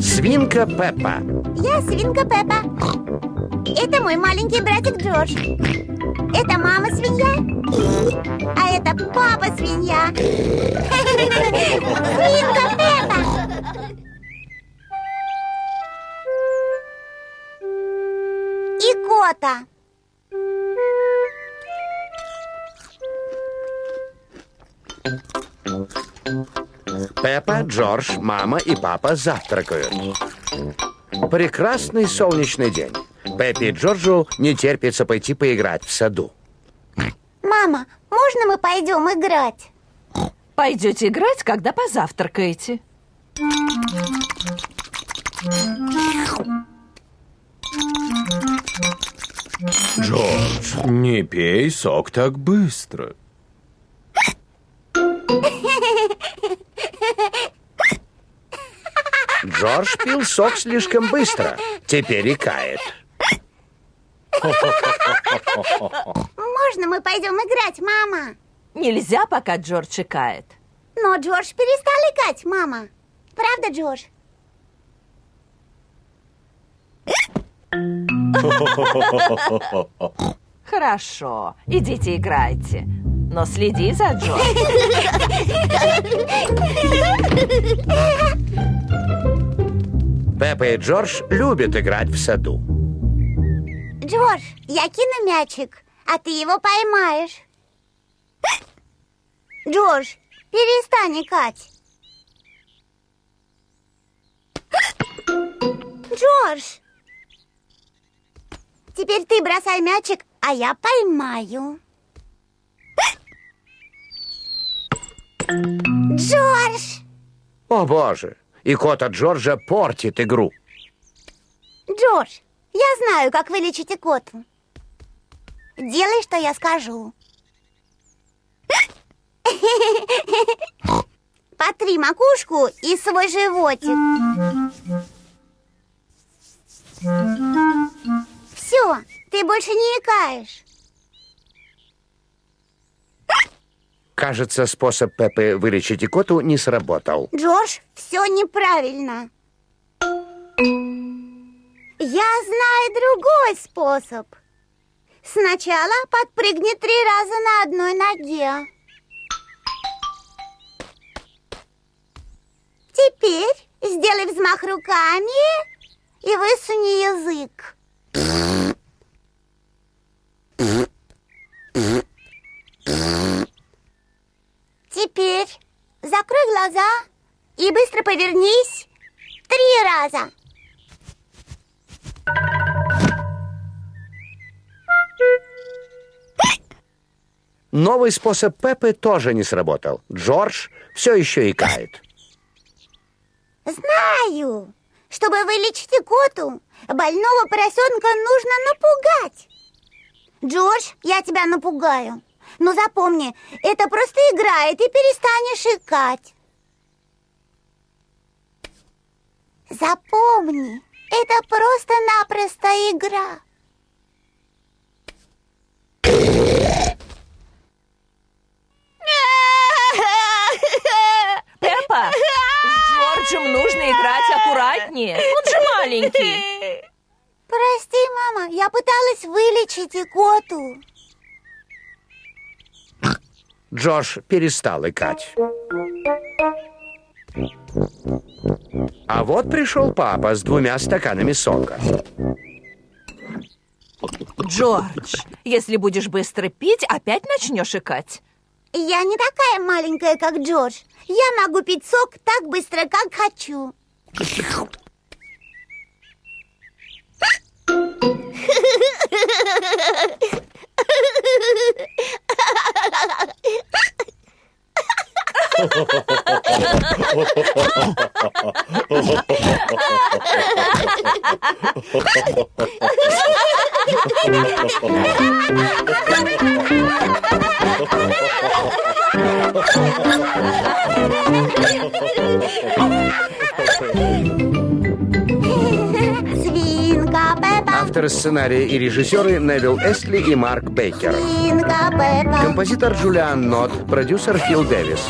Свинка Пеппа. Я свинка Пеппа. Это мой маленький братик Джордж. Это мама свинья. А это папа свинья. Свинка Пеппа. И кота. Пеппа, Джордж, мама и папа завтракают. Прекрасный солнечный день. Пеппе и Джорджу не терпится пойти поиграть в саду. Мама, можно мы пойдем играть? Пойдете играть, когда позавтракаете. Джордж, не пей сок так быстро. Джордж пил сок слишком быстро. Теперь икает. Можно мы пойдем играть, мама? Нельзя, пока Джордж икает. Но Джордж перестал икать, мама. Правда, Джордж? Хорошо, идите играйте. Но следи за Джорджем. Пеппа и Джордж любят играть в саду. Джордж, я кину мячик, а ты его поймаешь. Джордж, перестань икать. Джордж, теперь ты бросай мячик, а я поймаю. Джордж! О, боже! Икота Джорджа портит игру. Джордж, я знаю, как вылечить икоту. Делай, что я скажу. Потри макушку и свой животик. Все, ты больше не икаешь. Кажется, способ Пеппы вылечить икоту не сработал. Джордж, все неправильно. Я знаю другой способ. Сначала подпрыгни 3 раза на одной ноге. Теперь сделай взмах руками и высуни язык. Теперь закрой глаза и быстро повернись 3 раза. Новый способ Пеппы тоже не сработал. Джордж все еще икает. Знаю. Чтобы вылечить икоту, больного поросенка нужно напугать. Джордж, я тебя напугаю. Но запомни, это просто игра, и ты перестанешь икать. Запомни, это просто-напросто игра. Пеппа, с Джорджем нужно играть аккуратнее. Он же маленький. Прости, мама, я пыталась вылечить икоту. Джордж перестал икать. А вот пришел папа с 2 стаканами сока. Джордж, если будешь быстро пить, опять начнешь икать. Я не такая маленькая, как Джордж. Я могу пить сок так быстро, как хочу. Свинка Пеппа. Авторы сценария и режиссеры Невил Эстли и Марк Бейкер. Свинка Пеппа. Композитор Джулиан Нот, продюсер Фил Дэвис.